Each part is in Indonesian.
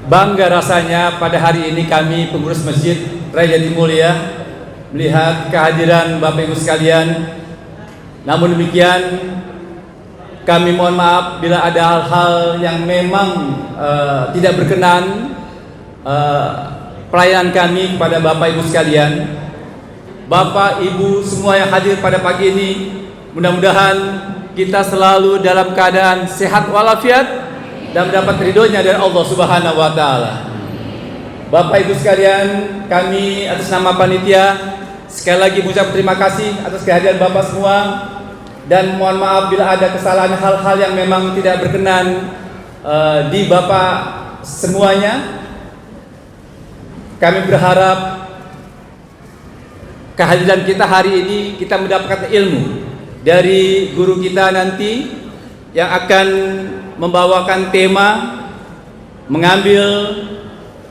Bangga rasanya pada hari ini kami pengurus Masjid Raya Jatimulya melihat kehadiran Bapak Ibu sekalian. Namun demikian, kami mohon maaf bila ada hal-hal yang memang tidak berkenan pelayanan kami kepada Bapak Ibu sekalian. Bapak Ibu semua yang hadir pada pagi ini, mudah-mudahan kita selalu dalam keadaan sehat walafiat dan mendapat ridhonya dari Allah Subhanahu wa taala. Bapak Ibu sekalian, kami atas nama panitia sekali lagi mengucapkan terima kasih atas kehadiran Bapak semua, dan mohon maaf bila ada kesalahan hal-hal yang memang tidak berkenan di Bapak semuanya. Kami berharap kehadiran kita hari ini kita mendapatkan ilmu dari guru kita nanti yang akan membawakan tema mengambil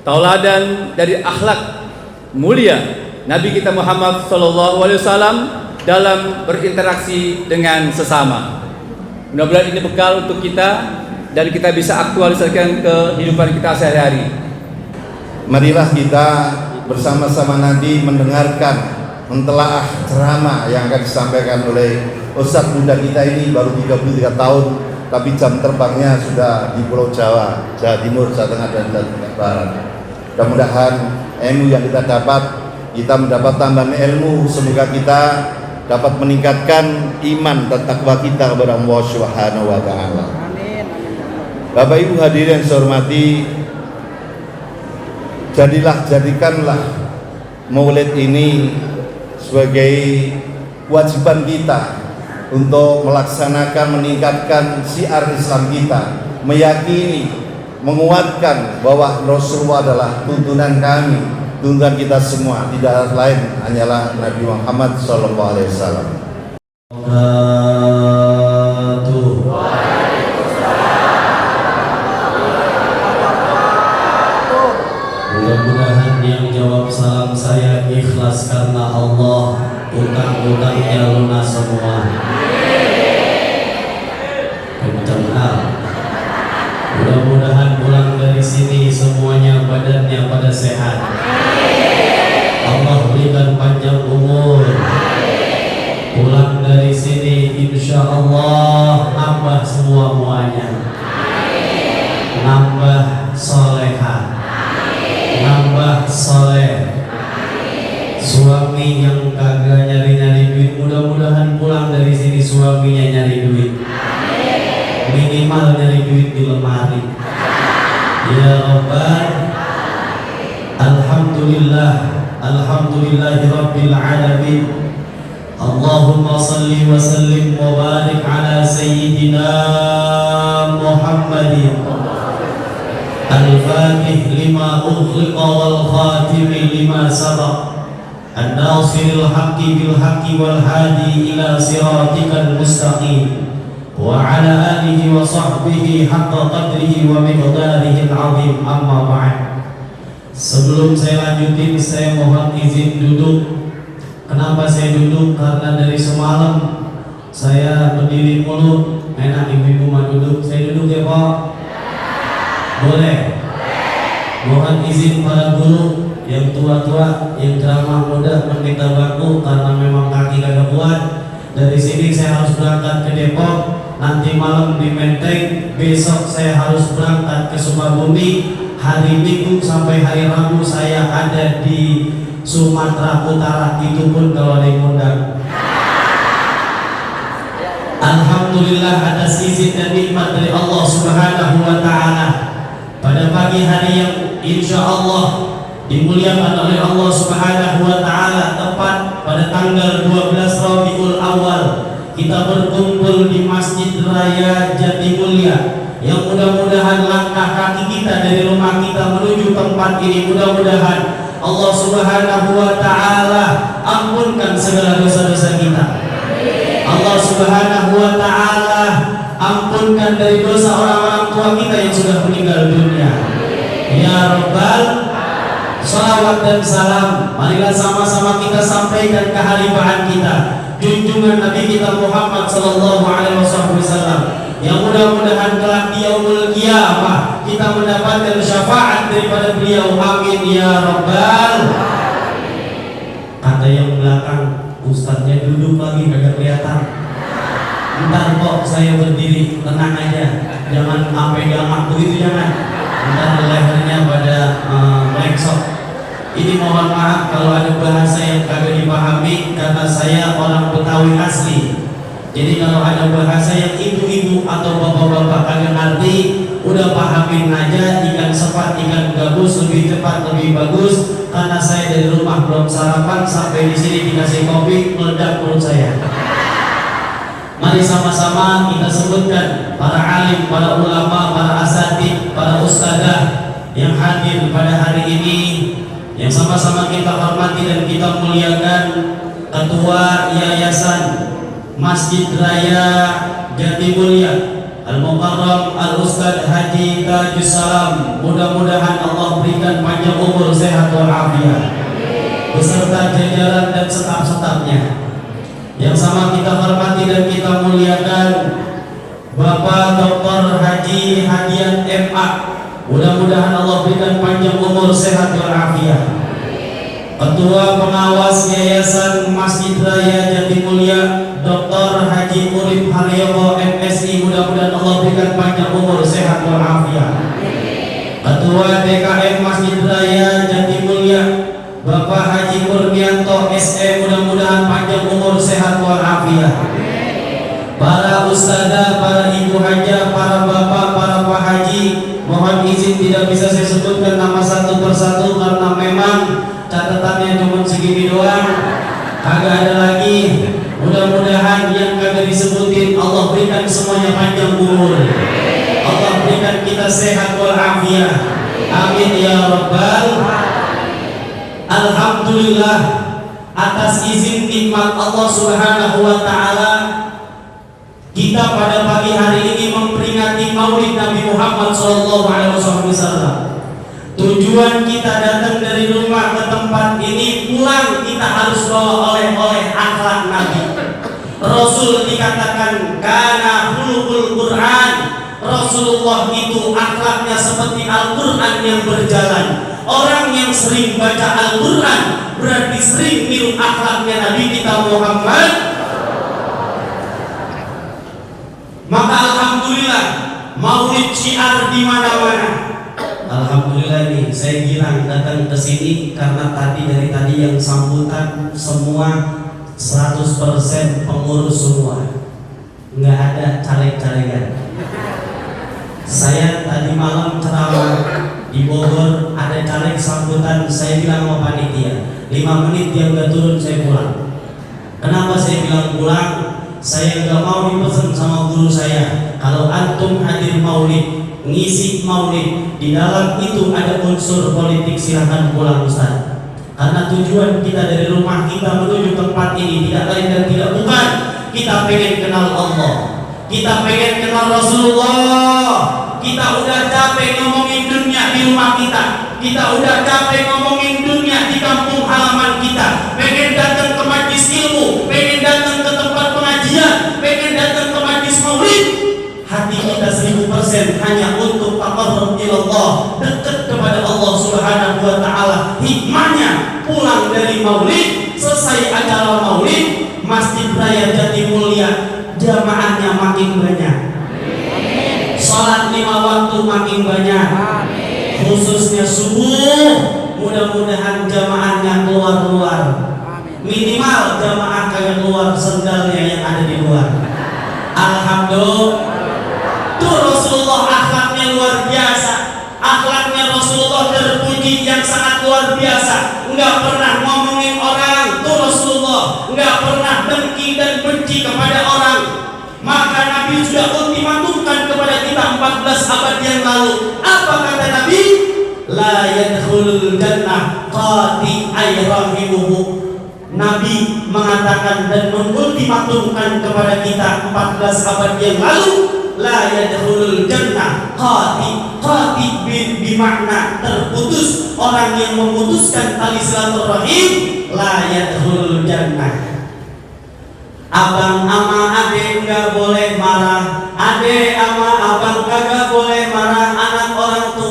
tauladan dari akhlak mulia Nabi kita Muhammad SAW dalam berinteraksi dengan sesama. Mudah-mudahan ini bekal untuk kita dan kita bisa aktualisasikan kehidupan kita sehari-hari. Marilah kita bersama-sama nanti mendengarkan, mentelaah ceramah yang akan disampaikan oleh Ustadz muda kita ini, baru 33 tahun, tapi jam terbangnya sudah di Pulau Jawa, Jawa Timur, Jawa Tengah, dan Jawa Barat. Mudah-mudahan ilmu yang kita dapat, kita mendapat tambahan ilmu, semoga kita dapat meningkatkan iman dan takwa kita kepada Allah Subhanahu wa taala. Bapak Ibu hadirin yang saya hormati, jadikanlah Maulid ini sebagai kewajiban kita untuk melaksanakan, meningkatkan syiar Islam kita, meyakini, menguatkan bahwa Rasulullah adalah tuntunan kami, tuntunan kita semua, tidak lain hanyalah Nabi Muhammad SAW. Mudah-mudahan yang jawab salam saya ikhlas karena Allah, utang-utangnya lunas semua. Mudah-mudahan pulang dari sini semuanya badannya pada sehat. Allah berikan panjang umur. Pulang dari sini insya Allah nambah semua-muanya. Nambah soleha, nambah soleh. Suami yang kagak nyari-nyari duit, mudah-mudahan pulang dari sini suaminya nyari duit. Minimal nyari duit di lemari. Ya Rabbal, alhamdulillah, alhamdulillahi rabbil alamin. Allahumma salli wa sallim wa barik ala sayyidina Muhammadin al-fatih lima ughliqa wal khatim lima sabaq, an-nasiril haqqi bil haqqi wal hadi ila siratikal mustaqim, wa ala alihi wa sahbihi haqqa qadrihi wa miqdarihi al-azim. Amma ba'd. Sebelum saya lanjutin, saya mohon izin duduk. Kenapa saya duduk? Karena dari semalam saya berdiri mulu. Enak ibu-ibu mah duduk. Saya duduk ya Pak? Boleh? Mohon izin para guru yang tua-tua, yang ceramah muda meminta baku karena memang kaki kagak kuat. Dari sini saya harus berangkat ke Depok, nanti malam di Menteng, besok saya harus berangkat ke Sukabumi, hari Minggu sampai hari Rabu saya ada di Sumatera Utara, itu pun kalau ada yang undang. Alhamdulillah atas izin dan nikmat dari Allah Subhanahu wa taala. Pada pagi hari yang insya Allah dimuliakan oleh Allah Subhanahu wa taala, tepat pada tanggal 12 Rabiul Awal, kita berkumpul di Masjid Raya Jatimulya, yang mudah-mudahan langkah kaki kita dari rumah kita menuju tempat ini, mudah-mudahan Allah Subhanahu wa taala ampunkan segala dosa-dosa kita. Allah Subhanahu wa taala ampunkan dari dosa orang-orang tua kita yang sudah meninggal dunia. Ya Rabbal, salawat dan salam marilah sama-sama kita sampaikan ke halifahan kita, junjungan Nabi kita Muhammad sallallahu alaihi wasallam, yang mudah-mudahan kelak di yaumul qiyamah kita kita mendapatkan syafaat daripada beliau. Amin ya rabbal. Kata yang belakang, ustadznya duduk lagi kagak kelihatan. Ntar kok saya berdiri, tenang aja, jangan sampai gamak begitu, jangan. Ntar lehernya pada melengsok. Ini mohon maaf kalau ada bahasa yang kagak dipahami, karena saya orang Betawi asli. Jadi kalau ada bahasa yang ibu-ibu atau bapak-bapak kagak ngerti, udah pahamin aja. Ikan sepat, ikan gabus lebih cepat, lebih bagus. Karena saya dari rumah belum sarapan, sampai di sini dikasih kopi, meledak perut saya. Mari sama-sama kita sebutkan para alim, para ulama, para asatidz, para ustadzah yang hadir pada hari ini, yang sama-sama kita hormati dan kita muliakan. Ketua Yayasan Masjid Raya Jatimulya Al-Mukarram Al-Ustadz Haji Tajus Salam, mudah-mudahan Allah berikan panjang umur, sehat walafiat, beserta jajaran dan staf-stafnya. Yang sama kita hormati dan kita muliakan Bapak Dr. Haji Hadian MA, mudah-mudahan Allah berikan panjang umur, sehat walafiat. Ketua Pengawas Yayasan Masjid Raya Jatimulya Dr. Haji Urip Haryono MSI, mudah-mudahan Allah berikan panjang umur, sehat walafiat. Ketua DKM Masjid Raya Jatimulya Bapak Haji Kurnianto SE, mudah-mudahan panjang umur, sehat walafiat. Para ustadzah, para ibu haja, para bapak, para pak haji, mohon izin tidak bisa saya sebutkan nama satu persatu karena memang catatannya cuma segini doang, kagak ada lagi. Mudah-mudahan yang kagak disebutin Allah berikan semuanya panjang umur, Allah berikan kita sehat walafiat. Amin ya rabbal. Alhamdulillah atas izin nikmat Allah Subhanahu wa taala, kita pada pagi hari ini memperingati Maulid Nabi Muhammad SAW. Tujuan kita datang dari rumah ke tempat ini, pulang kita harus bawa oleh-oleh akhlak Nabi. Rasul dikatakan kana khuluqul Quran. Rasulullah itu akhlaknya seperti Al-Quran yang berjalan. Orang yang sering baca Al-Quran berarti sering niru akhlaknya Nabi kita Muhammad. Maka alhamdulillah Maulid syiar di mana-mana. Alhamdulillah nih, saya girang datang ke sini karena dari tadi yang sambutan semua 100% pengurus semua, nggak ada caleg-calegan. Saya tadi malam ceramah di Bogor, ada caleg sambutan, saya bilang sama panitia 5 menit dia udah turun, saya pulang. Kenapa saya bilang pulang? Saya nggak mau dipesan sama guru saya, kalau antum hadir maulid, ngisi maulid, di dalam itu ada unsur politik, silahkan pulang Ustaz. Karena tujuan kita dari rumah kita menuju tempat ini tidak lain dan tidak bukan kita pengen kenal Allah, kita pengen kenal Rasulullah. Kita udah capek ngomongin dunia di rumah kita udah capek ngomongin dunia di kampung halaman kita, pengen datang ke majlis ilmu, pengen datang ke tempat pengajian, pengen datang ke majlis maulid. Hati kita 1000% hanya untuk taqarrub ilallah, dekat kepada Allah Subhanahu wa taala. Hikmahnya pulang dari maulid, selesai acara maulid, Masjid Raya Jatimulya jamaahnya makin banyak, salat 5 waktu makin banyak, khususnya subuh, mudah-mudahan jamaahnya keluar-luar. Minimal jamaah kagak keluar sendalnya yang ada di luar. Alhamdulillah. Tuh Rasulullah akhlaknya luar biasa. Akhlaknya Rasulullah terpuji yang sangat luar biasa. Enggak pernah ngomongin orang. Tuh Rasulullah enggak pernah dengki dan benci kepada orang. Maka Nabi sudah ultimatumkan kepada kita 14 abad yang lalu. Apa kata Nabi? La yadkhulul jannah qati ay rahimuhu. Nabi mengatakan dan mengultimatumkan kepada kita 14 abad yang lalu, la yadkhulul jannah qati bermakna terputus, orang yang memutuskan tali silaturahim, la yadkhulul jannah. Abang ama ade nggak boleh marah, ade ama abang kagak boleh marah, anak orang tua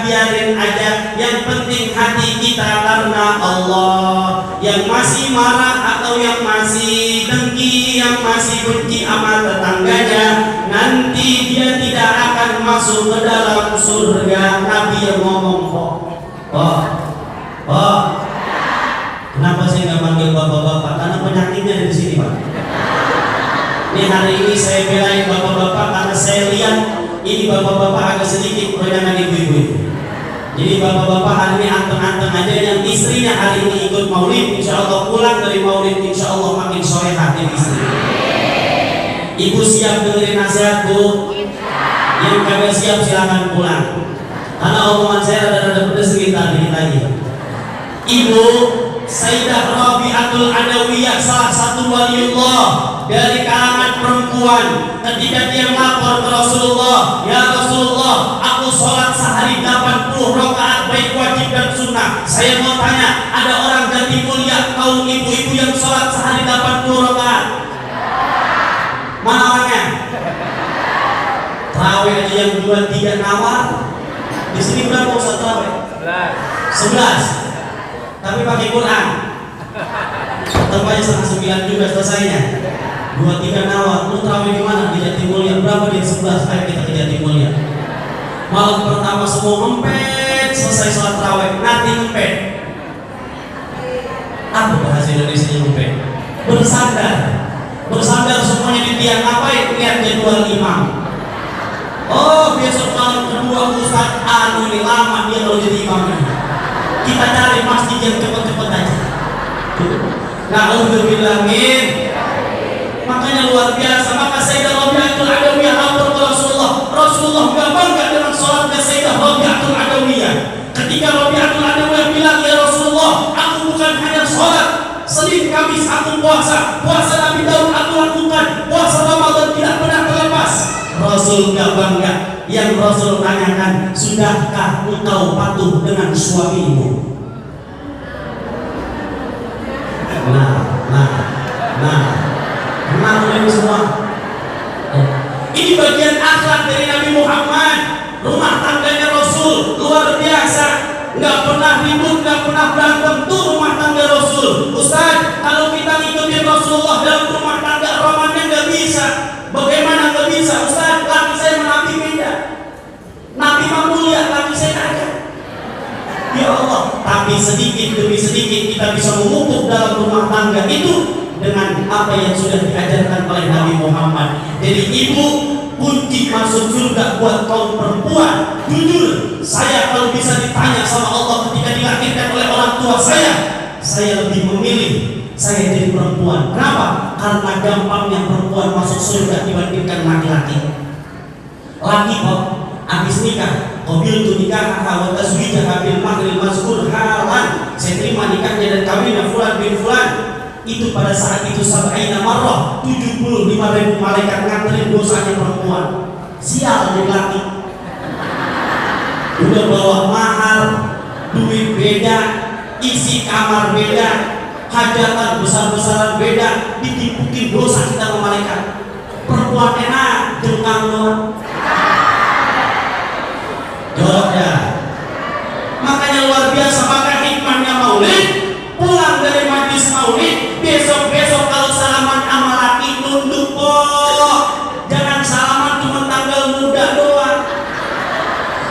biarin aja. Yang penting hati kita karena Allah. Yang masih marah atau yang masih dengki, yang masih benci sama tetangganya, nanti dia tidak akan masuk ke dalam surga. Nabi yang ngomong kok. Oh, kenapa saya nggak manggil bapak-bapak? Karena penyakitnya dari sini, Pak. Ini hari ini saya belain bapak-bapak karena saya lihat ini bapak-bapak agak sedikit kebanyakan ibu-ibu. Jadi bapak-bapak hari ini anteng-anteng aja. Yang istrinya hari ini ikut maulid, insya Allah pulang dari maulid, insya Allah makin soleh hati istri. Ibu siap dengerin nasihat, Bu? Yang kagak siap silakan pulang. Karena omongan saya rada-rada pedes sekitar dikit lagi. Ibu Sayyidah Rabi'atul Adawiyah, salah satu waliullah dari kalangan perempuan, ketika dia melapor ke Rasulullah, ya Rasulullah, aku sholat sehari 80 rakaat baik wajib dan sunnah. Saya mau tanya, ada orang ganti mulia kaum ibu-ibu yang sholat sehari 80 rakaat? Mana orangnya? Tarawih aja yang 2-3 nawar. Di sini berapa Ustaz tarawih? 11. Tapi pakai Quran. Tempatnya setengah 9 juga selesainya. 2-3 nawar. Lu tarawih di mana? Di Jatimulya. Berapa di 11? Ayo kita ke Jatimulya. Malam pertama semua ngempet, selesai sholat tarawih nanti ngempet. Apa bahasa Indonesia ngempet? Bersandar semuanya di tiang. Ngapain? Lihat jadwal imam. Oh, besok malam kedua Ustaz ini lama dia kalau jadi imamnya. Kita cari masjid yang cepat-cepat aja. Na'udzubillah min. Makanya luar biasa. Maka Sayyidah Rabi'atul Adawiyah lapor ke Rasulullah. Rasulullah gak bangga dengan sholatnya Sayyidah Rabi'atul Adawiyah. Ketika Rabi'atul Adawiyah bilang, ya Rasulullah, aku bukan hanya sholat, Senin Kamis aku puasa Nabi Daud aku lakukan, puasa Ramadan tidak pernah terlepas. Rasul gak bangga. Yang Rasul tanyakan, sudahkah engkau patuh dengan suamimu? Kenapa ini semua? Ini bagian akhlak dari Nabi Muhammad. Rumah tangganya Rasul luar biasa. Nggak pernah ribut, nggak pernah berantem. Tuh rumah tangga Rasul. Ustaz, kalau kita ngikutin Rasulullah dalam rumah tangga romannya nggak bisa. Bagaimana nggak bisa? Ustaz, laki saya menabi beda. Nabi mulia, laki saya ada. Ya Allah, tapi sedikit demi sedikit kita bisa memupuk dalam rumah tangga itu dengan apa yang sudah diajarkan oleh Nabi Muhammad. Jadi ibu, kunci masuk surga buat kaum perempuan. Jujur, saya kalau bisa ditanya sama Allah ketika dilahirkan oleh orang tua saya lebih memilih saya jadi perempuan. Kenapa? Karena gampangnya perempuan masuk surga dibandingkan laki-laki. Laki kok habis nikah, qabil tu nikah wa tazwijah bil mahril mazkur halan. Saya terima nikahnya dan kawinnya fulan bin fulan. Itu pada saat itu sab'ina marrah, 75.000 malaikat nganterin dosanya perempuan. Sial jadi laki. Udah bawa mahar, duit beda, isi kamar beda, hajatan besar-besaran beda, ditimpukin dosa kita sama malaikat. Perempuan enak, jengkang doang. Jorok ya. Makanya luar biasa, maka hikmahnya maulid. Pulang dari majlis maulid, besok-besok kalau salaman sama laki nunduk kok. Jangan salaman cuma tanggal muda doang.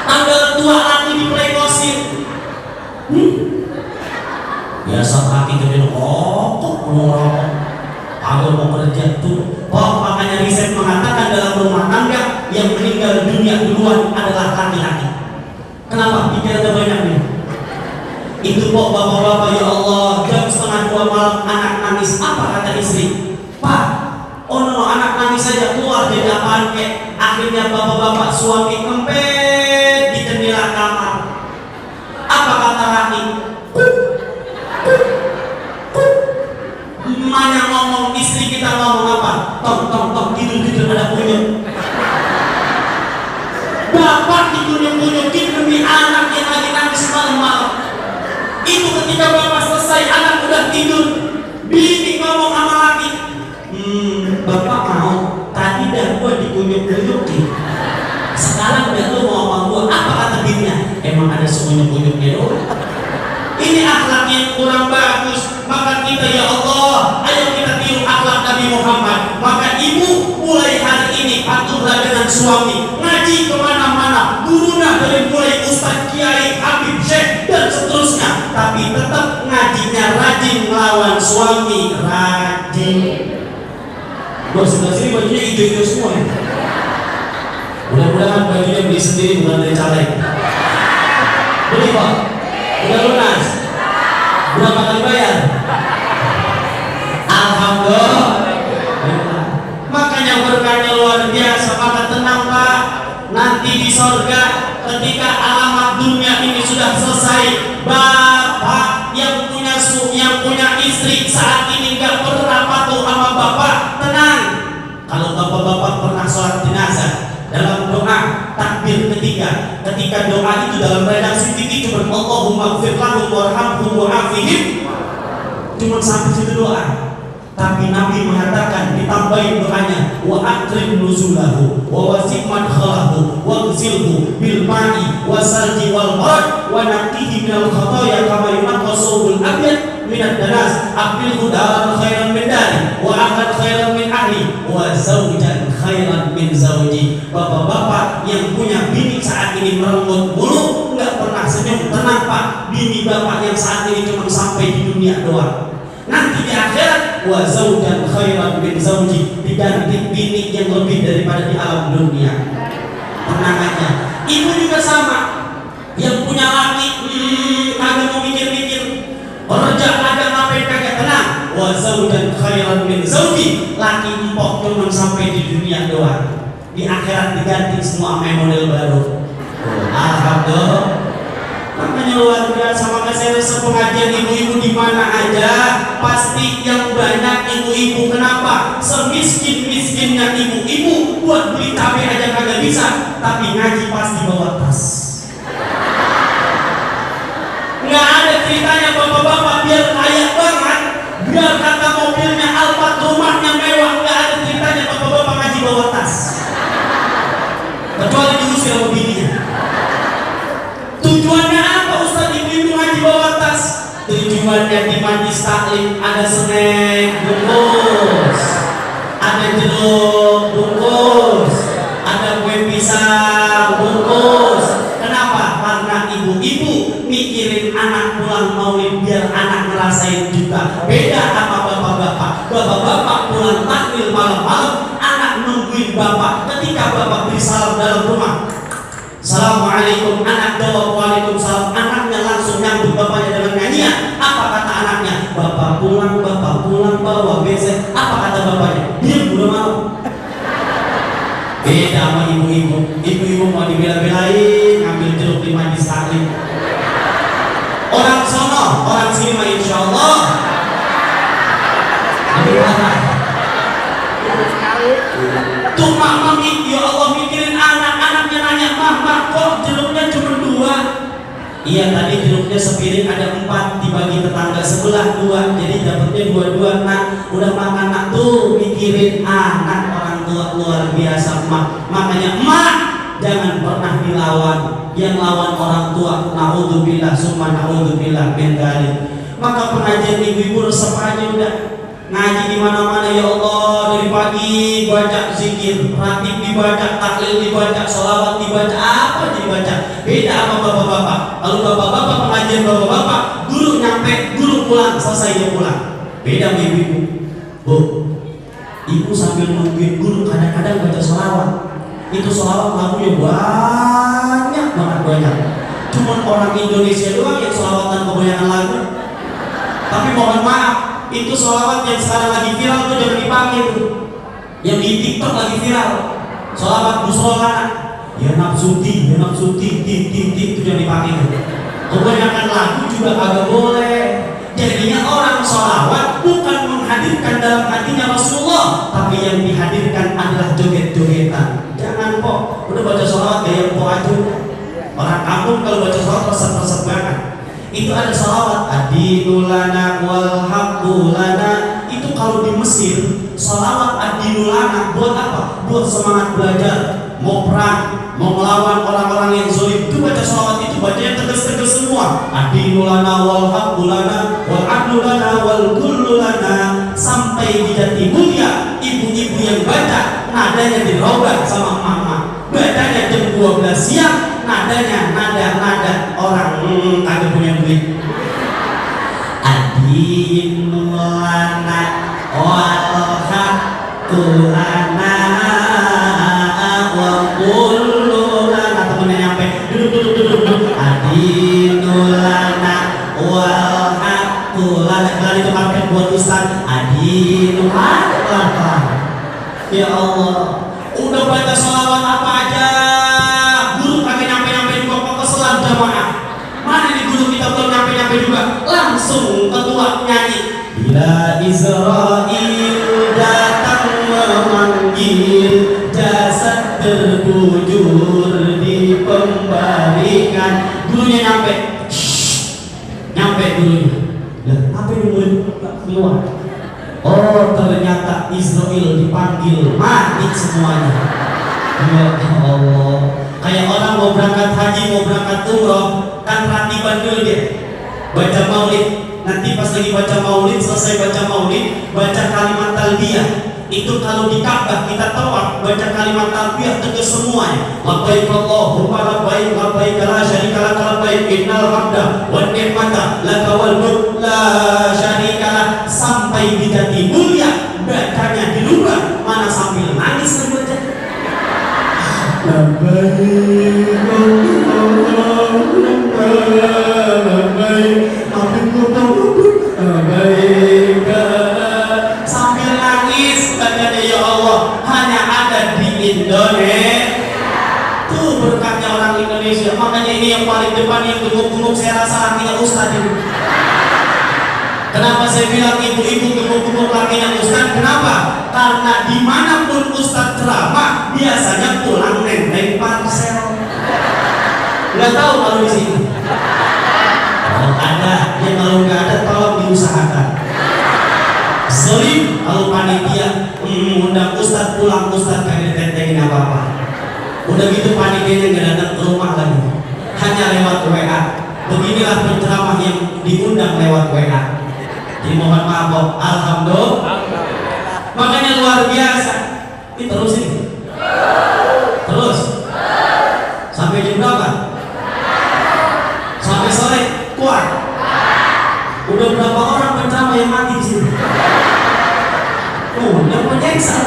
Tanggal tua laki diplekosin. Biasa laki jadi rokok, ngorok. Aku mau kerja tuh. Makanya riset mengatakan dalam rumah tangga yang meninggal dunia duluan adalah laki-laki. Kenapa? Pikir ada banyak nih. Itu kok bapak-bapak, ya Allah, jam 1:30 malam anak nangis. Apa kata istri? Pak, no, anak nangis saja keluar jadi apaan kek. Akhirnya bapak-bapak suami kempet di jendela kamar. Apa kata laki? Emaknya ngomong, istri kita ngomong apa? Tong, tidur ada kunyuk. Bapak dikunyuk-kunyukin demi anak yang lagi nangis malam-malam. Itu ketika bapak selesai, anak udah tidur, bini ngomong sama laki, bapak mau, tadi dah gua dikunyuk-kunyukin, sekarang emang ada semuanya-munyuknya dong. Ini akhlak yang kurang bagus. Maka kita ya Allah, ayo kita tiru akhlak Nabi Muhammad. Maka ibu mulai hari ini patuhlah dengan suami, ngaji kemana-mana, guruna dari mulai ustaz, kiai, habib, syekh dan seterusnya. Tapi tetap ngajinya rajin melawan suami, rajin. Bos sebelah sini bajunya hijau-hijau semua ya. Mudah-mudahan bajunya beli sendiri bukan dari caleg. Beli Pak? Udah lunas? Berapa kali bayar? Alhamdulillah. Makanya berkahnya luar biasa. Maka tenang Pak, nanti di sorga ketika alamat dunia ini sudah selesai, bapak yang punya istri saat ini nggak pernah patuh sama bapak, tenang. Kalau bapak-bapak pernah sholat jenazah, dalam doa takbir ketiga, ketika doa itu dalam redaksi tinggi cuma Allahumma gfir lahum warhamhum wa'afihim, cuma sampai situ doa. Tapi Nabi mengatakan ditambahin doanya, wa akrim nuzulahu wa wasi' madkhalahu wa ghsilhu bil ma'i wasalji wal barad wa naqihi minal khataya kama yunqqa thawbul abyad minad danas, aqbilhu daran khairan min dari wa ahlan khairan min ahli wa zawjan khairan min zawji. Bapak-bapak yang punya bini saat ini merenggut mulu, enggak pernah senyum, tenang Pak, bini bapak yang saat ini cuma sampai di dunia doang. Nanti di akhirat wa zawjan khairan min zawji, diganti bini yang lebih daripada di alam dunia. Tenang aja. Ibu juga sama, yang punya laki kagak mau mikir-mikir, kerja kagak ngapain kagak, tenang. Wa zawjan khairan min zawji, laki empok cuma sampai di dunia doang. Di akhirat diganti semua sama model baru. Alhamdulillah. Makanya luar biasa. Maka saya rasa pengajian ibu-ibu di mana aja pasti yang banyak ibu-ibu. Kenapa? Semiskin-miskinnya ibu-ibu buat beli cabai aja kagak bisa, tapi ngaji pasti bawa tas. Nggak ada ceritanya bapak-bapak biar kaya banget, biar kata mobilnya Alphard, rumahnya mewah, nggak ada ceritanya bapak-bapak ngaji bawa tas. Kecuali diusir sama bininya. Tujuannya apa Ustaz ibu-ibu ngaji bawa tas? Tujuannya di majlis taklim ada snack bungkus, ada jeruk bungkus, ada kue pisang bungkus. Kenapa? Karena ibu-ibu mikirin anak pulang maulid biar anak ngerasain juga. Beda sama bapak-bapak. Bapak-bapak pulang taklim malam-malam, anak nungguin bapak. Ketika bapak beri salam dalam rumah, Assalamualaikum, anak jawab waalaikumsalam. Anaknya langsung nyambut bapaknya dengan nyanyian. Apa kata anaknya? Bapak pulang bawa besek. Apa kata bapaknya? Diam, udah mau. Beda sama ibu-ibu. Ibu-ibu mau dibela-belain ngambil jeruk di majlis taklim. Orang sono, orang sini mah insya Allah. Tuh mama ya Allah mikirin anak-anaknya, nanya mama kok jeruknya cuma 2? Iya tadi jeruknya sepiring ada 4, dibagi tetangga sebelah 2, jadi dapatnya 2. Nah udah makan nak tuh mikirin anak. Orang tua luar biasa emak. Makanya emak jangan pernah dilawan. Yang lawan orang tua, naudzubillah summa naudzubillah min dzalik. Maka pengajian ibu-ibu resep aja udah. Ngaji di mana-mana ya Allah, dari pagi baca zikir, ratib dibaca, tahlil dibaca, sholawat dibaca, apa aja dibaca. Beda sama bapak-bapak. Kalau bapak-bapak pengajian bapak-bapak, guru nyampe, guru pulang, selesai dia pulang. Beda sama ibu-ibu. Bu, ibu sambil nungguin guru kadang-kadang baca sholawat. Itu sholawat lagunya banyak. Cuman orang Indonesia doang yang sholawatan kebanyakan lagu. Tapi mohon maaf, itu sholawat yang sekarang lagi viral tuh jangan dipakai tuh. Yang di TikTok lagi viral, sholawat busrohana, ya nafsuti, itu jangan dipakai tuh. Kebanyakan lagu juga agak boleh. Jadinya orang sholawat bukan menghadirkan dalam hatinya Rasulullah, tapi yang dihadirkan adalah joget-jogetan. Jangan kok, udah baca sholawat gaya kok aja. Orang kampung kalau baca sholawat resep-resep banget. Itu ada sholawat adinulana wal haqqulana. Itu kalau di Mesir sholawat adinulana buat apa? Buat semangat belajar, mau perang, mau melawan orang-orang yang zalim. Itu baca sholawat itu bacanya tegas-tegas semua. Adinu lana wal haqqu lana wal adlu lana wal kullu lana, sampai di jati mulia ibu-ibu yang baca nadanya dirobak sama mama. Bacanya jam 12 siang, nadanya nada orang kagak punya duit. Adinu lana wal haqqu lana wa kullu lana, temennya nyampe duduk. Adinu lana wal haqqu lana, kali itu pakai buat ustaz. Adinu lana. Ya Allah, udah baca sholawat apa aja, guru kagak nyampe juga kok keselan jamaah. Mana nih guru kita belum nyampe juga, langsung ketua nyanyi. Bila Israel datang memanggil, jasad terbujur di pembaringan. Gurunya nyampe gurunya. Lah, apa yang keluar? Oh, ternyata Israel dipanggil, mati semuanya. Ya Allah, kayak orang mau berangkat haji, mau berangkat umroh, kan ratiban dulu dia, baca maulid. Nanti pas lagi baca maulid, selesai baca maulid, baca kalimat talbiyah. Itu kalau di Ka'bah kita tawaf, baca kalimat talbiyah tegas semuanya. Labbaik Allahumma labbaik, labbaik la syarika lak labbaik, innal hamda wan ni'mata laka wal mulk la syarika lak, sampai di jati mulia bacanya di luar, mana sambil nangis lagi baca. Labbaik sambil nangis bacanya. Ya Allah, hanya ada di Indonesia. Tuh berkatnya orang Indonesia. Makanya ini yang paling depan, yang gemuk-gemuk, saya rasa lakinya ustaz ini. Kenapa saya bilang ibu-ibu gemuk-gemuk lakinya ustaz? Kenapa? Karena dimanapun ustaz ceramah biasanya pulang nenteng parsel. Nggak tahu kalau di sini. Kalau ada, ya kalau nggak ada tolong diusahakan. Zolim kalau panitia undang ustaz pulang, ustaz kagak ditentengin apa-apa. Udah gitu panitianya nggak datang ke rumah lagi, hanya lewat WA. Beginilah penceramah yang diundang lewat WA. Jadi mohon maaf, alhamdulillah. Makanya luar biasa. Ini terus ini. Terus. Sampai jam berapa? Sampai sore. Kuat. Udah berapa orang penceramah yang mati di sini? Udah menyeksa.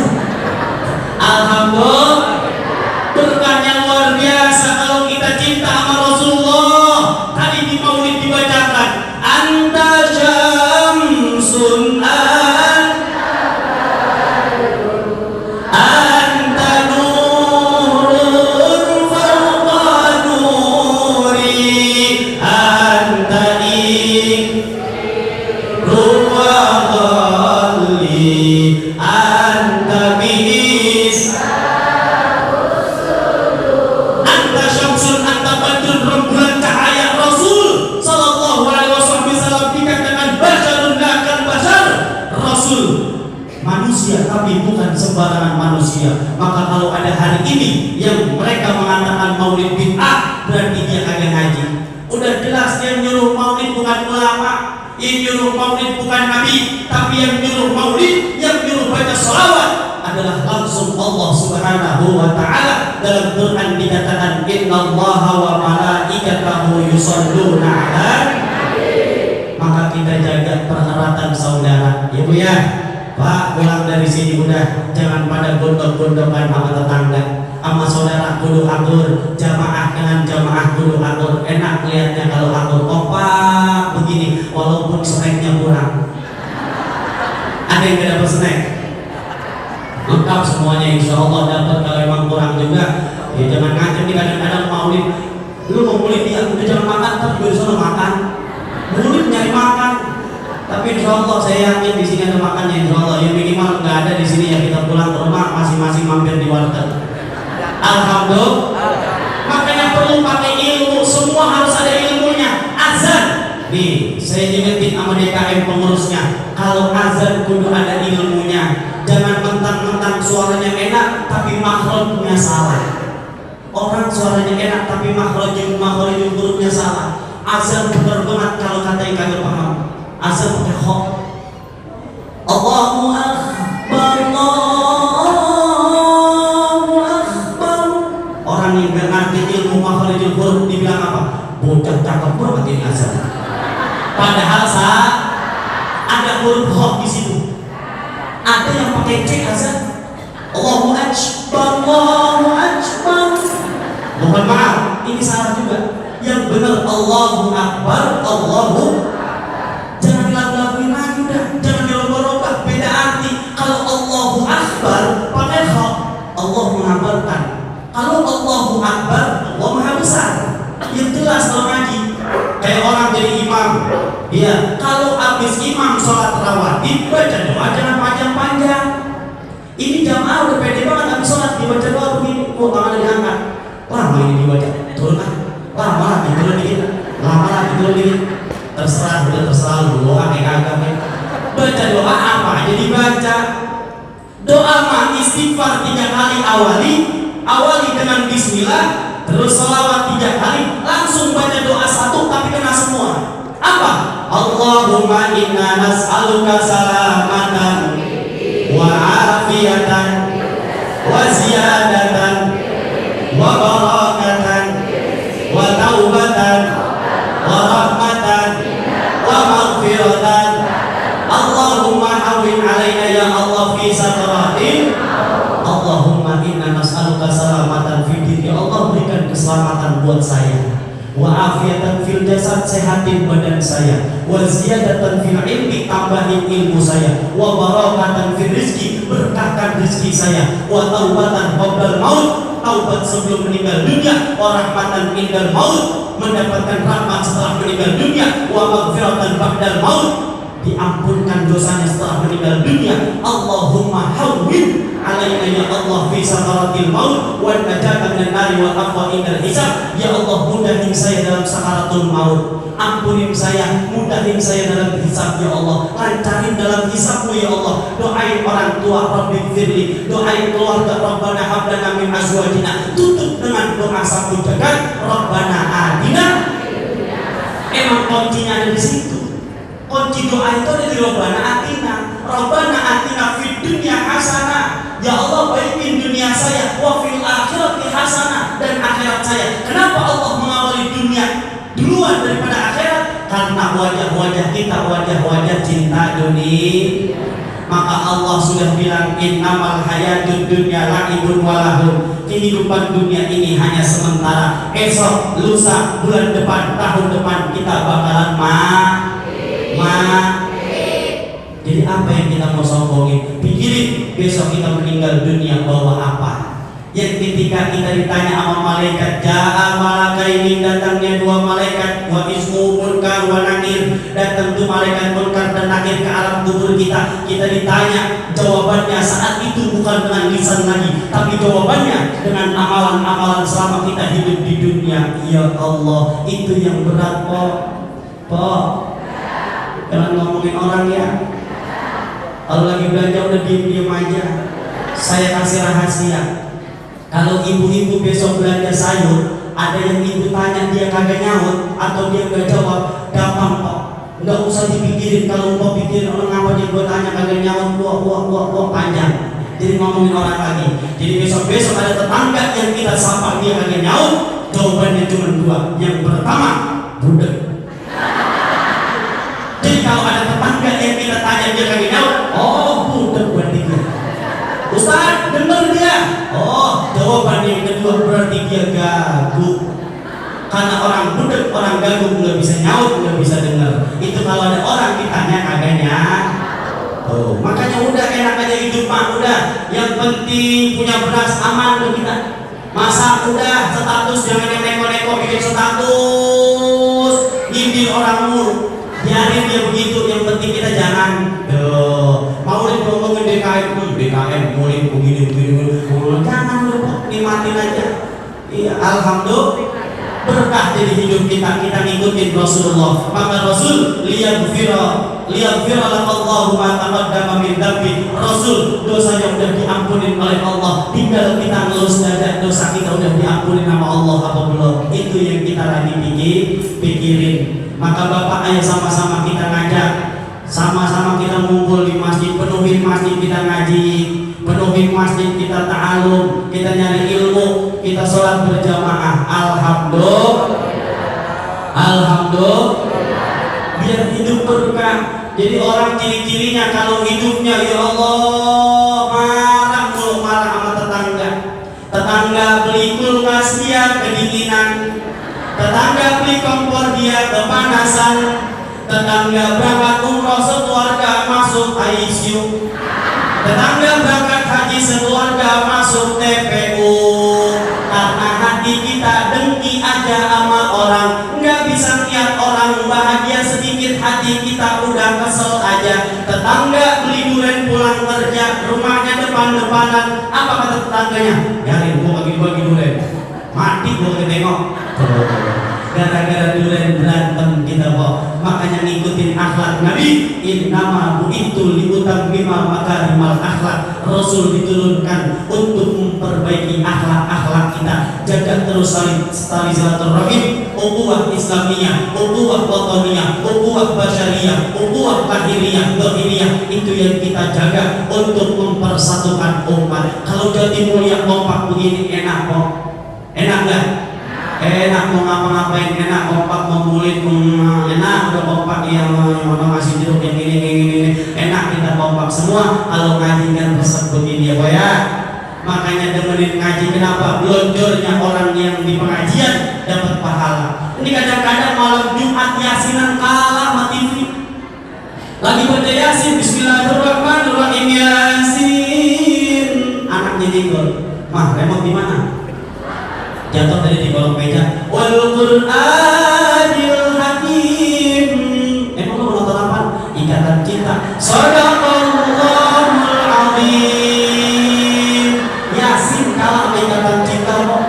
Alhamdulillah. Berkahnya luar biasa kalau kita cinta sama Rasulullah. Tadi di maulid dibacakan, anta syamsun anta nurun fawqa nuri, anta ikrun wa dhalli, anta bis, anta syamsun, anta badrun, rembulan cahaya. Rasul sallallahu alaihi wasallam dikatakan basyarun lakal basyar, Rasul manusia tapi bukan sembarangan manusia. Maka kalau ada hari ini yang mereka mengatakan maulid bid'ah, berarti dia kagak ngaji. Udah jelas yang nyuruh maulid bukan ulama, yang nyuruh maulid bukan nabi, tapi yang nyuruh maulid, yang nyuruh baca sholawat adalah langsung Allah Subhanahu wa ta'ala. Dalam Quran dikatakan innallaha wa malaikatahu yusholluna 'alan nabi. Maka kita jaga perhelatan saudara. Ibu ya, Pak, pulang dari sini udah jangan pada gondok-gondokan sama tetangga, sama saudara kudu atur, jamaah dengan jamaah kudu atur. Enak lihatnya kalau atur kompak begini, walaupun snacknya kurang. Ada yang tidak dapat snack? Lengkap semuanya, insya Allah dapat. Kalau emang kurang juga, ya jangan ngacem. Nih kadang-kadang maulid, lu mau maulid dia udah jangan makan, tapi gue disuruh makan. Maulid nyari makan. Tapi insya Allah saya yakin di sini ada makannya, insya Allah. Yang minimal nggak ada di sini ya kita pulang ke rumah masing-masing mampir di warteg. Alhamdulillah. Makanya perlu pakai ilmu, semua harus ada ilmunya. Azan, nih saya ingetin sama DKM pengurusnya, kalau azan kudu ada ilmunya. Jangan mentang-mentang suaranya enak tapi makhrajnya salah. orang suaranya enak tapi makhrajul hurufnya salah. Azan bener banget kalau kata yang kagak paham. Azan pakai kho. Allahu Akbar, Allahu Akbar. Orang yang gak ngerti ilmu makhrajul huruf dibilang apa? Bocah cakep banget ini azan. Padahal ada huruf kho di situ. Ada yang pakai C azan. Allahu Akbar, Allahu Akbar. Mohon maaf, ini salah juga. Yang benar Allahu Akbar, Allahu. Jangan dilagu-laguin lagi udah, jangan dirubah-rubah. Beda arti. Kalau Allahu Akbar pakai kha, Allah mengabarkan. Kalau Allahu Akbar, Allah Maha Besar. Yang jelas kalau ngaji. Kayak orang jadi imam. Iya, kalau habis imam sholat rawatib baca doa jangan panjang-panjang. Ini jamaah udah pede banget habis sholat dibaca doa begini. Oh, tangannya diangkat. Lama ini dibaca. Turun ah. Lama lagi turun dikit. Lama lagi turun dikit. Terserah, udah terserah lu. Doa kayak kagak. Baca doa apa aja dibaca. Doa mah istighfar 3 kali awali dengan bismillah, terus sholawat 3 kali, langsung baca doa 1 tapi kena semua. Apa? Allahumma inna nas'aluka salamatan wa afiyatan wa ziyadatan wa barakatan wa taubatan wa rahmatan wa maghfiratan. Allahumma hawwin alaina ya Allah fi sakaratin. Allahumma inna nas'aluka salamatan fid din. Ya Allah, berikan keselamatan buat saya. Wa afiatan fil jasad, sehatin badan saya. Wa ziyadatan fil ilmi, tambahin ilmu saya. Wa barakatan fil rizki, berkahkan rizki saya. Wa taubatan qabla maut, taubat sebelum meninggal dunia. Wa rahmatan indal maut, mendapatkan rahmat setelah meninggal dunia. Wa maghfiratan ba'dal maut, diampunkan dosanya setelah meninggal dunia. Allahumma hawwin alaina ya Allah fi sakaratil maut wa najata minan nari wal afwa indal hisab. Ya Allah, mudahin saya dalam sakaratul maut, ampunin saya, mudahin saya dalam hisab ya Allah, lancarin dalam hisabmu ya Allah. Doain orang tua, Rabbi firli, doain keluarga, Rabbana hablana min azwajina, tutup dengan doa sapu jagat, Rabbana atina. Emang kuncinya ada di situ. Kunci doa itu ada di Rabbana atina. Rabbana atina fid dunya hasanah. Ya Allah, baikin dunia saya, wa fil akhirati hasanah, dan akhirat saya. Kenapa Allah mengawali dunia duluan daripada akhirat? Karena wajah-wajah kita wajah-wajah cinta dunia. Maka Allah sudah bilang innamal hayatud dunya la'ibun wa lahun. Kehidupan dunia ini hanya sementara. Esok, lusa, bulan depan, tahun depan kita bakalan Jadi apa yang kita mau sombongin? Pikirin besok kita meninggal dunia bawa apa? Yang ketika kita ditanya sama malaikat, ja'a malakaini, datangnya 2 malaikat, wa ismu munkar wa nakir, datang tuh malaikat munkar dan nakir ke alam kubur kita. Kita ditanya, jawabannya saat itu bukan dengan lisan lagi, tapi jawabannya dengan amalan-amalan selama kita hidup di dunia. Ya Allah, itu yang berat po. Jangan ngomongin orang ya. Kalau lagi belanja udah diem-diem aja. Saya kasih rahasia. Kalau ibu-ibu besok belanja sayur, ada yang ibu tanya dia kagak nyaut atau dia nggak jawab, gampang kok. Nggak usah dipikirin. Kalau mau pikirin orang apa dia gue tanya kagak nyaut, buah panjang. Jadi ngomongin orang lagi. Jadi besok ada tetangga yang kita sapa dia kagak nyaut, jawabannya cuma 2. Yang pertama, budek. Jadi kalau ada tetangga yang kita tanya dia kagak nyaut, oh budek berarti dia. Ustaz, bener dia. Oh, jawaban yang kedua berarti dia gagu. Karena orang budek, orang gagu nggak bisa nyaut, nggak bisa dengar. Itu kalau ada orang ditanya kagak nyaut. Oh, makanya udah enak aja hidup mah udah. Yang penting punya beras aman untuk kita. Masak udah, status jangan yang neko-neko bikin status, nyindir orang mulu. Biarin dia begitu, yang penting kita jangan mau ngomongin DKM mulai begini jangan lupa nikmatin aja. Iya, alhamdulillah. berkah jadi hidup kita ngikutin Rasulullah. Maka Rasul liyaghfira lakallahu ma taqaddama min dzambi. Rasul dosanya udah diampunin oleh Allah, tinggal kita ngelus dada dosa kita udah diampunin sama Allah apa belum. Itu yang kita lagi pikirin. Maka Bapak ayo sama-sama kita ngajak, sama-sama kita ngumpul di masjid, penuhin masjid kita ngaji, penuhin masjid kita ta'alum, kita nyari ilmu, kita sholat berjamaah. Alhamdulillah, biar hidup berkah. Jadi orang ciri-cirinya kalau hidupnya ya Allah marah sama tetangga beli kulkas dia kedinginan, tetangga beli kompor dia kepanasan, tetangga berangkat umroh sekeluarga masuk ICU, tetangga berangkat haji sekeluarga masuk TPU. Karena hati kita dengki aja sama orang, nggak bisa lihat orang bahagia sedikit, hati kita udah kesel aja. Tetangga beli durian pulang kerja, rumahnya depan-depanan, apa kata tetangganya? Biarin gua bagi-bagi durian, mati gua ketengok. Gara-gara durian berantem kita kok. Makanya ngikutin akhlak Nabi. Innama bu'itu liutammima makarimal akhlak. Rasul diturunkan untuk memperbaiki akhlak-akhlak kita. Jaga terus tali silaturahim, ukhuwah Islamiyah, ukhuwah wataniyah, ukhuwah basyariyah, ukhuwah lahiriyah, dhahiriyah. Itu yang kita jaga untuk mempersatukan umat. Kalau jadi mulia kompak begini enak kok. Enak enggak? Enak mau ngapa-ngapain, enak kompak mau mulit, enak udah kompak yang mau ngasih jeruk yang ini enak kita kompak semua. Kalau ngaji kan resep begini ya Pak ya. Makanya demenin ngaji, kenapa? Blonjornya orang yang di pengajian dapat pahala. Ini kadang-kadang malam Jumat yasinan kalah sama TV. Lagi baca yasin, bismillahirrahmanirrahim, yasin. Anaknya jenggot, mah remote di mana? Jatuh tadi di kolong meja. Wal Qur'anil Hakim. Emang lo nonton apa? Ikatan Cinta. Shadaqallahul Azim. Yasin kalah Ikatan Cinta kok.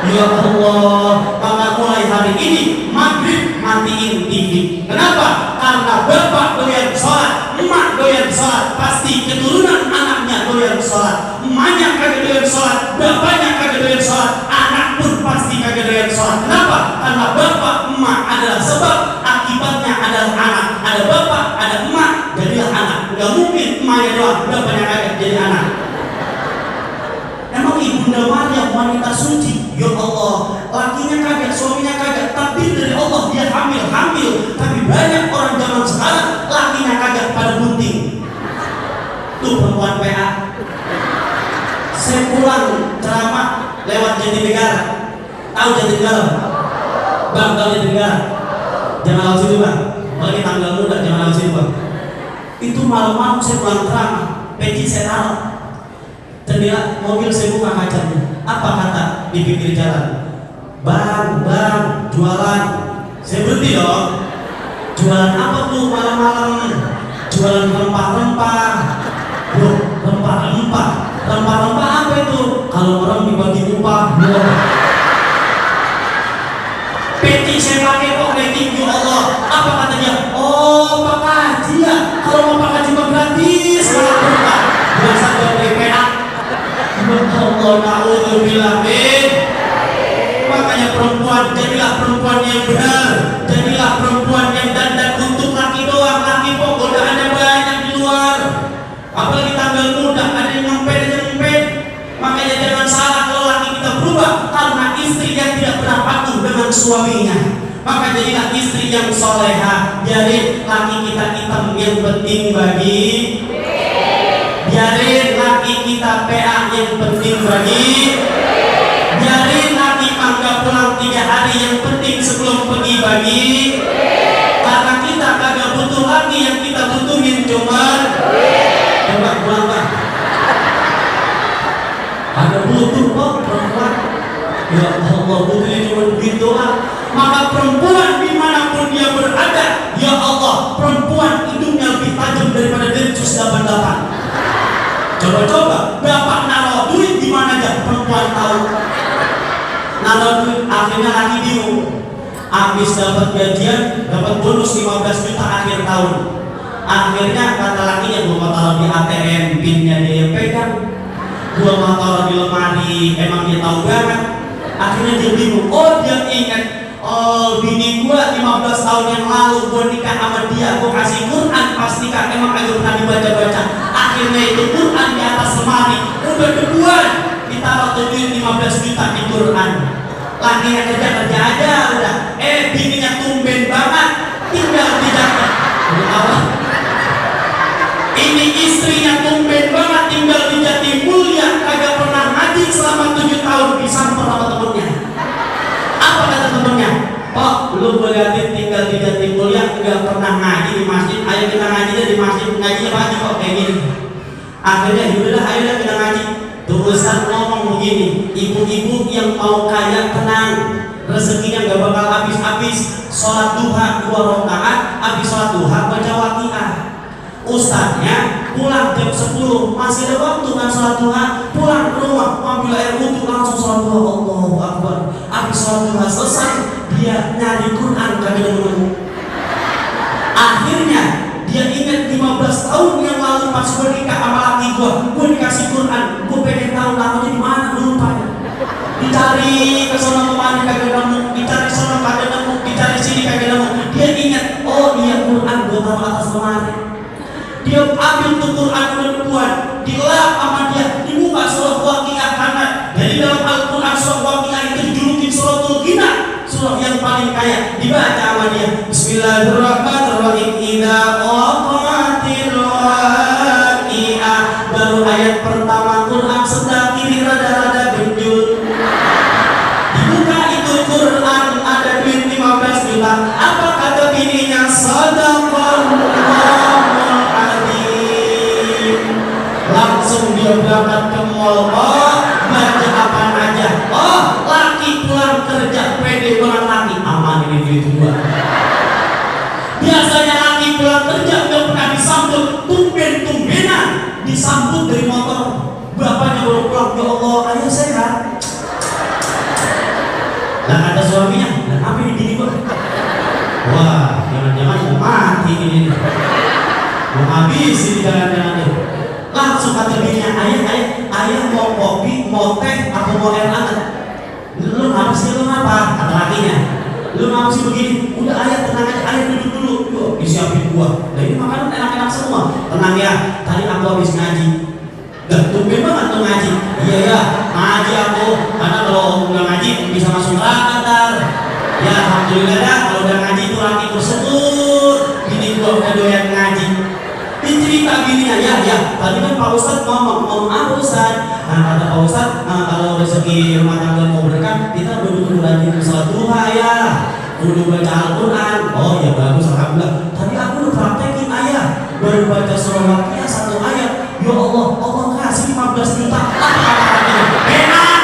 Ya Allah. Maka mulai hari ini maghrib matiin TV. Kenapa? Karena bapak doyan sholat, emak doyan sholat, pasti keturunan anaknya doyan sholat. Emaknya kagak doyan sholat, bapaknya kagak doyan sholat, anak pun pasti kagak doyan sholat. Kenapa? Karena bapak emak adalah sebab, akibatnya adalah anak. Ada bapak, ada emak, jadilah anak. Gak mungkin emaknya doang, bapaknya kagak jadi anak. Emang Ibunda Maryam wanita suci, ya Allah, lakinya kagak, suaminya kagak, takdir dari Allah dia hamil. Tapi banyak orang zaman sekarang lakinya kagak pada bunting. Tuh perempuan PA. Saya pulang ceramah lewat Jatinegara. Tahu Jatinegara? Bang, tahu Jatinegara? Jangan lewat situ bang. Lagi tanggal muda, jangan lewat situ bang. Itu malam-malam saya pulang ceramah, peci saya taruh. Jendela mobil saya buka kacanya. Apa kata di pinggir jalan? Bang, jualan. Saya berhenti dong. Jualan apa tuh malam-malam? Jualan rempah-rempah. Loh, rempah-rempah. Rempah-rempah apa itu? Kalau orang dibagi upah. Peci saya pakai kok rating, ya Allah. Apa katanya? Oh, Pak Haji ya. Kalau mau Pak Haji mah gratis. Biasa dari PA. Allah na'udzubillah min. Makanya perempuan, jadilah perempuan yang benar, jadilah perempuan yang dandan untuk laki doang. Laki kok godaannya banyak di luar, apalagi tanggal muda, ada yang nyempet. Makanya jangan salah kalau laki kita berubah karena istri yang tidak pernah patuh dengan suaminya. Maka jadilah istri yang soleha. Biarin laki kita hitam, yang penting bagi. Biarin laki kita PA, yang penting bagi. Biarin laki mangga pulang 3 hari, yang penting sebelum pergi bagi. Karena kita kagak butuh laki, yang kita butuhin cuman coba pulang bang. Ada butuh kok perempuan. Ya Allah, butuhnya cuma begitu lah. Maka perempuan dimanapun dia berada, ya Allah, perempuan hidungnya lebih tajam daripada Densus 88. Coba-coba, bapak naruh duit di mana aja, perempuan tahu. Naruh duit, akhirnya lagi bingung. habis dapat gajian, dapat bonus 15 juta akhir tahun. Akhirnya kata lakinya, gua mau taruh di ATM, pinnya dia yang pegang, gua mau taruh di lemari, emang dia tahu banget. Akhirnya dia bingung. Oh, dia ingat, oh bini gua 15 tahun yang lalu gua nikah sama dia, gua kasih Quran pas nikah, emang agak pernah dibaca-baca. Akhirnya itu Quran di atas lemari, udah debuan, ditaruh tuh duit 15 juta di Quran. Lakinya kerja aja udah, bininya tumben banget, tinggal di jaket. Ini istrinya tumben banget, tinggal di Jatimulya, kagak pernah ngaji selama 7 tahun, disamper sama temennya. Apa kata temennya? Kok lu gue liatin tinggal di Jatimulya, nggak pernah ngaji di masjid. Ayo kita ngaji deh di masjid, ngajinya pagi kok kayak gini. Akhirnya yaudahlah, ayo kita ngaji. Tuh Ustaz ngomong begini, ibu-ibu yang mau kaya tenang, rezekinya nggak bakal habis-habis. Sholat duha 2 rakaat, habis sholat duha baca Waqiah. Ustaznya pulang jam 10, masih ada waktu kan sholat duha, pulang ke rumah, ambil air wudhu, langsung sholat duha. Allahu Akbar. Habis sholat duha selesai, dia nyari Quran kagak nemu. Akhirnya dia ingat 15 tahun yang lalu pas gue nikah sama laki gue dikasih Quran, gue pengen tahu namanya di mana, gue lupa. Dicari ke sana kemana kagak nemu, dicari sana kagak nemu, dicari sini kagak nemu. Dia ingat, oh iya Quran gue taruh atas lemari. Dia ambil tuh Quran udah dilap sama dia, dibuka surah Waqiah karena dari dalam Al-Quran surah Waqiah itu dijulukin suratul Ghina, surah yang paling kaya. Dibaca sama dia, Bismillahirrahmanirrahim, idza waqa'atil waqi'ah. Baru ayat pertama Quran sebelah kiri rada-rada genjut. Dibuka itu Quran ada duit 15 juta. Apa kata bininya? Sadaqallahu. Langsung dia berangkat ke mall, baca apa aja. Laki pulang kerja, pede banget laki, aman ini duit gua. Biasanya laki pulang kerja gak pernah disambut, tumben-tumbenan disambut dari motor. Bapaknya baru pulang, ya Allah, ayo sehat. Lah kata suaminya, dan apa ini gini gua? Wah, jangan-jangan mau mati ini, mau habis ini jangan-jangan. Langsung kata bininya, ayah mau kopi, mau teh, atau mau air hangat? Lu ngapa sih, lu ngapa? Kata lakinya, lu ngapa sih begini? Udah ayah tenang aja, ayah duduk dulu. Yuk, disiapin gua. Nah ini makanan enak-enak semua. Tenang ya, tadi aku habis ngaji. Gak tumben banget tuh ngaji. Iya ya, ngaji aku. Karena kalau nggak ngaji bisa masuk neraka ntar. Ya alhamdulillah dah, kalau udah ngaji itu laki bersyukur. Bini gua udah doyan ngaji. Dicerita bininya, ya, tadi kan Pak Ustadz ngomong apa Ustadz? Nah kata Pak Ustadz, kalau rezeki rumah tangga mau berkah, kita duduk rajin sholat duha ya, duduk baca Al-Quran. Oh ya bagus, alhamdulillah. Tadi aku udah praktekin ayah, baru baca surah Waqiah 1 ayat. Ya Allah, Allah kasih 15 juta. Enak.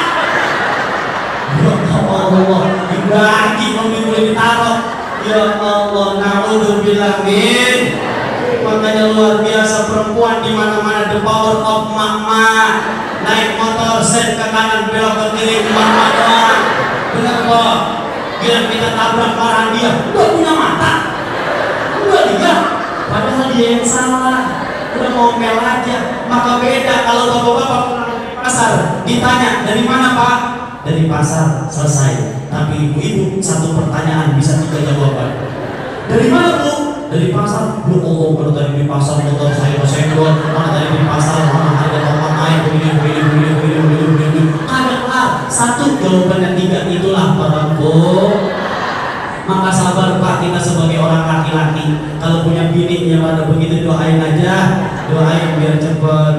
Ya Allah, dibagi, boleh ditaruh. Ya Allah, na'udzubillah min. Makanya luar biasa perempuan di mana-mana, the power of mama. Naik motor sen ke kanan belok ke kiri mama doang. Benar kok. Biar kita tabrak marahan dia. Udah punya mata. Udah dia. Padahal dia yang salah. Udah ngomel aja. Maka beda kalau bapak-bapak pulang dari pasar, ditanya dari mana Pak? Dari pasar, selesai. Tapi ibu-ibu satu pertanyaan bisa 3 jawaban. Dari mana Bu? Dari pasar. Ya Allah, kalau tadi di pasar motor saya kesenggol, mana tadi di pasar, mana harga tomat naik, begini. Kadang satu jawaban yang 3 itulah perempuan. Maka sabar Pak, kita sebagai orang laki-laki, kalau punya bini yang pada begitu doain aja, doain biar cepet.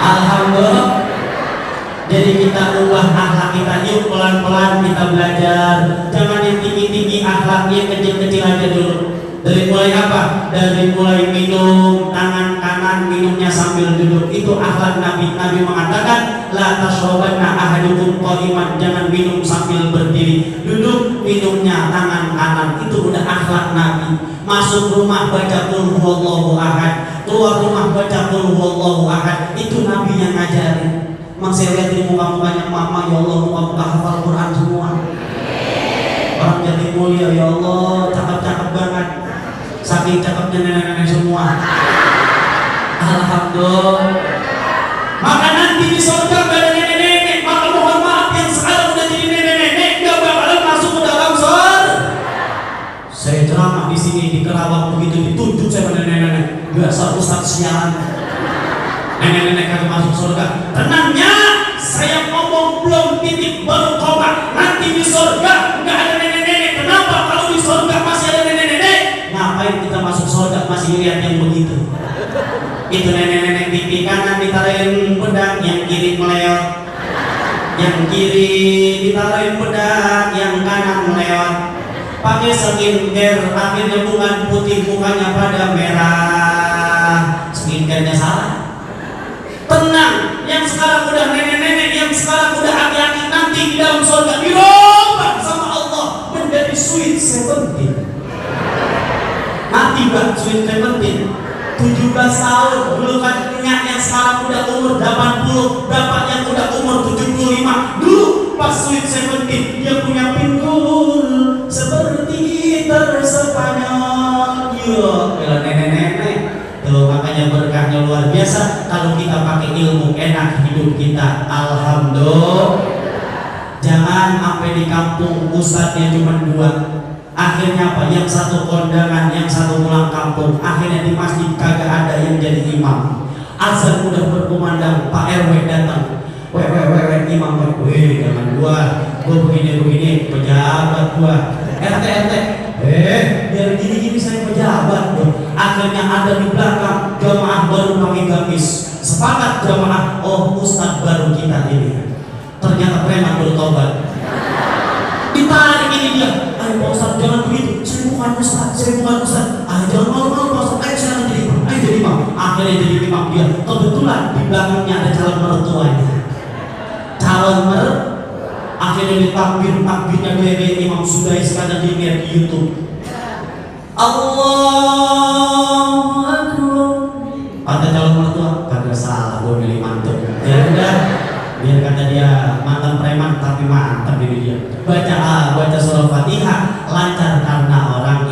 Alhamdulillah. Jadi kita ubah akhlak kita, yuk pelan-pelan kita belajar. Jangan yang tinggi-tinggi akhlaknya, kecil-kecil aja dulu. Dari mulai apa? Dari mulai minum tangan kanan, minumnya sambil duduk. Itu akhlak Nabi. Nabi mengatakan, la tashrabanna ahadukum qa'iman, jangan minum sambil berdiri. Duduk, minumnya tangan kanan. Itu udah akhlak Nabi. Masuk rumah baca qul huwallahu ahad, keluar rumah baca qul huwallahu ahad. Itu Nabi yang ngajarin. Masih lihat di muka-mukanya mama, ya Allah, muka-muka hafal Quran semua. Orang jadi mulia, ya Allah, cakep-cakep banget. Saking cakepnya nenek-nenek semua. Alhamdulillah. Maka nanti di surga gak ada nenek-nenek. Maka mohon maaf yang sekarang udah jadi nenek-nenek gak bakalan masuk ke dalam surga. Saya ceramah di sini di Kerawang begitu ditunjuk sama nenek-nenek. Biasa ustaz siaran. Nenek-nenek kagak masuk surga. Tenangnya, saya ngomong belum titik baru koma. Nanti di surga nggak ada nenek-nenek. Kenapa? Kalau di surga masih ada nenek-nenek, ngapain kita masuk surga masih lihat yang begitu? Itu nenek-nenek di kanan ditarain pedang, yang kiri melewat. Yang kiri ditarain pedang, yang kanan melewat. Pakai skincare, akhirnya bukan putih, mukanya pada merah. Skincare-nya salah. Tenang, yang sekarang udah nenek-nenek, yang sekarang udah aki-aki, nanti di dalam surga dirubah sama Allah menjadi Sweet 17. Nanti Mbak Sweet 17 17 tahun, dulu kan punya yang sekarang udah umur 80, bapak yang udah umur 75. Dulu pas Sweet 17 dia punya pinggul seperti terspanyol. Yo, bela nenek-nenek. Tuh, makanya berkahnya luar biasa kalau kita pakai ilmu, enak hidup kita. Alhamdulillah. Jangan sampai di kampung ustadznya cuma 2. Akhirnya apa? Yang satu kondangan, yang satu pulang kampung. Akhirnya di masjid kagak ada yang jadi imam. Azan udah berkumandang, Pak RW datang. Weh imam, weh jangan gua begini pejabat gua. RT biar gini saya pejabat. Akhirnya ada di belakang jamaah baru pakai gamis. Sepakat jamaah, oh ustadz baru kita ini. Ternyata preman bertobat. Ditarik ini dia. Ayo Pak Ustadz jangan begitu. Saya bukan ustadz. Ayo jangan malu-malu Pak Ustadz. Ayo saya jadi imam. Ayo jadi imam. Akhirnya jadi imam dia. Kebetulan di belakangnya ada calon mertuanya. Akhirnya takbirnya gede Imam Sudai sekadar dilihat di YouTube. Allahu Akbar. Kata calon mertua, kagak salah, gue milih mantu. Ya udah, biar kata dia mantan preman tapi mantap ini dia. Baca surah Fatihah lancar karena orang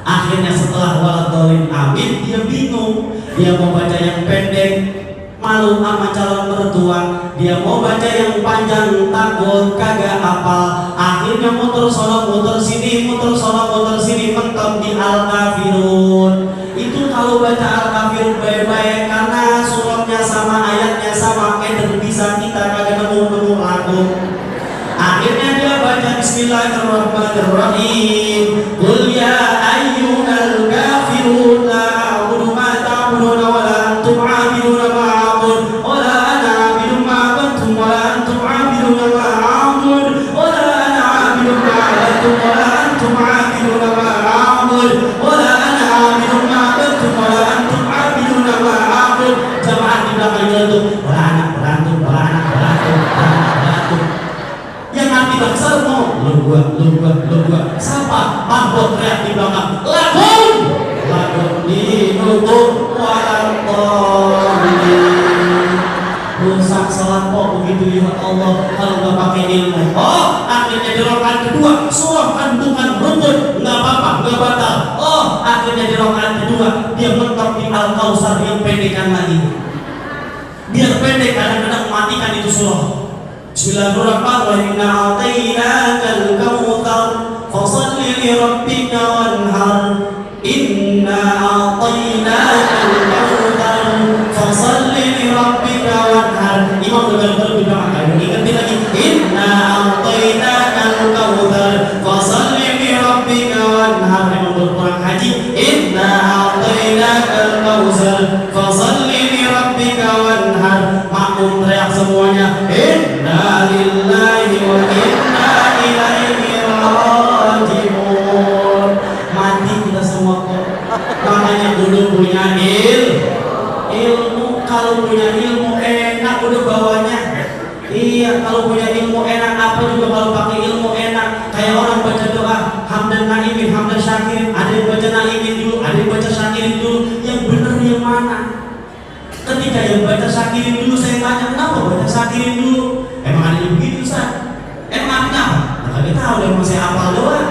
Akhirnya setelah waladhdallin amin, dia bingung. Dia mau baca yang pendek, malu sama calon mertua. Dia mau baca yang panjang, takut kagak hafal. Akhirnya muter sono muter sini, mentok di Al-Kafirun. Itu kalau baca Al-Kafirun baik-baik karena suratnya sama, ayatnya sama, bisa kita kagak nemu lagu. Akhirnya dia baca Bismillahirrahmanirrahim. Qul ya ayyuhal kafirun la a'budu ma ta'buduna wa la antum 'abiduna ma a'bud wa la ana 'abidu ma 'abadtum wa la antum 'abiduna ma a'bud wa la ana 'abidu ma 'abadtum wa la antum 'abiduna ma a'bud wa la ana 'abidu ma 'abadtum wa la antum 'abiduna ma a'bud. Jamaah di belakang itu wala anak berantem. Yang nanti bangsa mau lu gua siapa? Mahbub teriak di belakang lagun di nubuk walantonin. Rusak salat kok begitu ya Allah kalau nggak pakai ilmu. Oh, akhirnya di rakaat kedua surah kandungan rukun nggak apa-apa, nggak batal. Oh, akhirnya di rakaat kedua dia mentok di Al-Kautsar yang pendekan lagi. Biar pendek kadang-kadang matikan itu surah. Bismillahirrahmanirrahim. Inna a'tainakal kautsar fasholli li rabbika wanhar. Inna a'tainakal kautsar fasholli li rabbika wanhar. Imam betul-betul bilang ingetin lagi. Inna a'tainakal kautsar fasholli li rabbika wanhar. Imam berkurang haji. Inna a'tainakal kautsar fasholli li rabbika wanhar. Makmum teriak semuanya. Inna lillahi wa inna ilaihi raji'un. Mati kita semua kok. Makanya dulu punya ilmu. Kalau punya ilmu enak udah bawanya. Iya, kalau punya ilmu enak apa juga kalau pakai ilmu enak. Kayak orang baca doa hamdan naimin, hamdan syakirin. Ada yang baca naimin dulu, ada yang baca syakirin dulu. Yang benar yang mana? Ketika yang baca syakirin dulu saya tanya, kenapa syakirin dulu. Emang ada yang begitu Ustaz? Emang artinya apa? Nah, kagak tahu, emang saya hafal doang.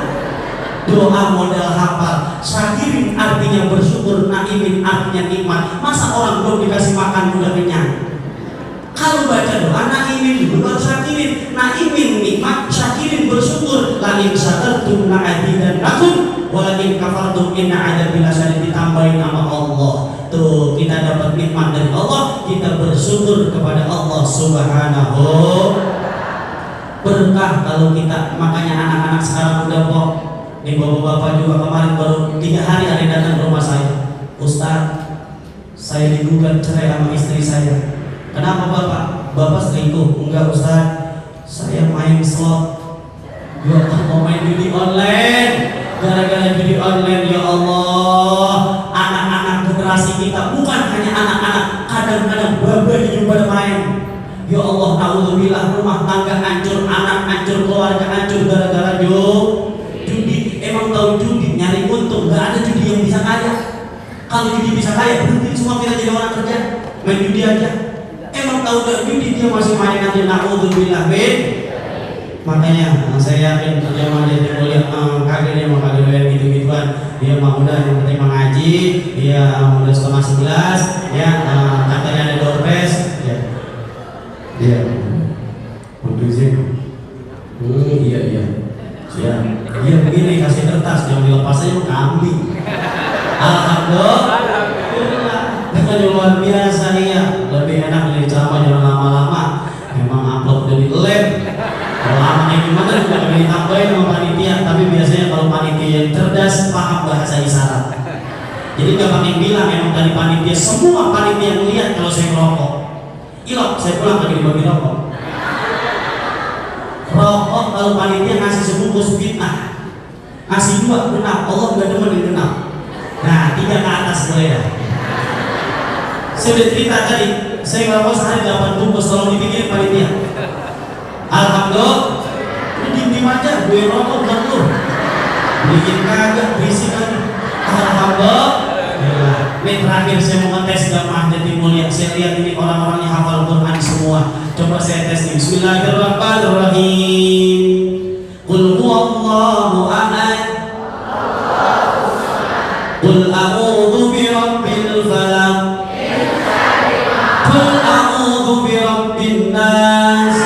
Doa modal hafal. Syakirin artinya bersyukur, naimin artinya nikmat. Masa orang belum dikasih makan udah kenyang? Kalau baca doa naimin dulu baru syakirin. Naimin nikmat, syakirin bersyukur. La in syakartum la azidannakum wa la in kafartum inna adzabi lasyadid, ditambahin nama Allah. Tuh, kita dapat nikmat dari Allah, kita bersyukur kepada Allah Subhanahu. Berkah kalau kita. Makanya anak-anak sekarang udah kok. Nih bapak-bapak juga kemarin baru 3 hari ada datang ke rumah saya. Ustaz, saya digugat cerai sama istri saya. Kenapa bapak? Bapak selingkuh? Enggak Ustaz, saya main slot. Ya Allah, main judi online. Gara-gara judi online, ya Allah, anak-anak generasi kita, bukan hanya anak-anak, kadang-kadang babai juga main. Ya Allah, naudzubillah, rumah tangga hancur, anak hancur, keluarga hancur gara-gara judi. Emang tahu judi nyari untung? Gak ada judi yang bisa kaya. Kalau judi bisa kaya, berhenti semua kita jadi orang kerja, main judi aja. Emang tahu gak judi dia masih main aja, naudzubillah. Makanya saya yakin dia mah dia mulia, kagak dia mau kagak doyan gitu-gituan. Dia mah udah yang penting mengaji, dia udah setengah 11, ya katanya ada doorpress, ya. Dia untuk izin. Iya. Dia begini kasih kertas yang dilepas aja kambing. Alhamdulillah. Bukan luar biasa nih ya. Lebih enak dari ceramah jangan lama-lama. Memang upload udah di lab. Kalau lamanya gimana juga gak ditambahin sama panitia. Tapi biasanya kalau panitia yang cerdas paham bahasa isyarat. Jadi gak pakai bilang emang dari panitia. Semua panitia melihat kalau saya merokok. Ilok, saya pulang lagi dibagi rokok. Rokok kalau panitia ngasih sebungkus fitnah, ngasih 2 genap, Allah gak demen yang genap. Nah 3 ke atas boleh ya. Saya udah cerita tadi, saya ngerokok sehari 8 bungkus, tolong dipikirin panitia. Alhamdulillah, lu diem aja, gue rokok bukan lu. Bikin kagak, berisik aja. Alhamdulillah. Ini terakhir saya mau ngetes jamaah Jati Mulia. Saya lihat ini orang-orangnya hafal Quran semua. Coba saya tes nih. Bismillahirrahmanirrahim. Qul huwallahu ahad. Qul a'udzu birabbil falaq. Qul a'udzu birabbin nas.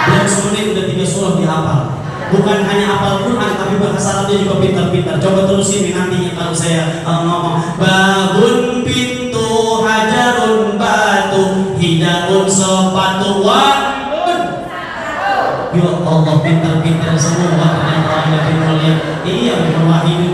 Dan semenit udah 3 surah dihafal. Bukan hanya hafal Quran tapi bahasa Arabnya juga pintar-pintar. Coba terusin nih nantinya kalau saya ngomong. Babun pintu, hajarun batu, hidaun sepatu, wa'un. Ya Allah, pintar-pintar semua ternyata orang yang mulia. Iya, memang wahidun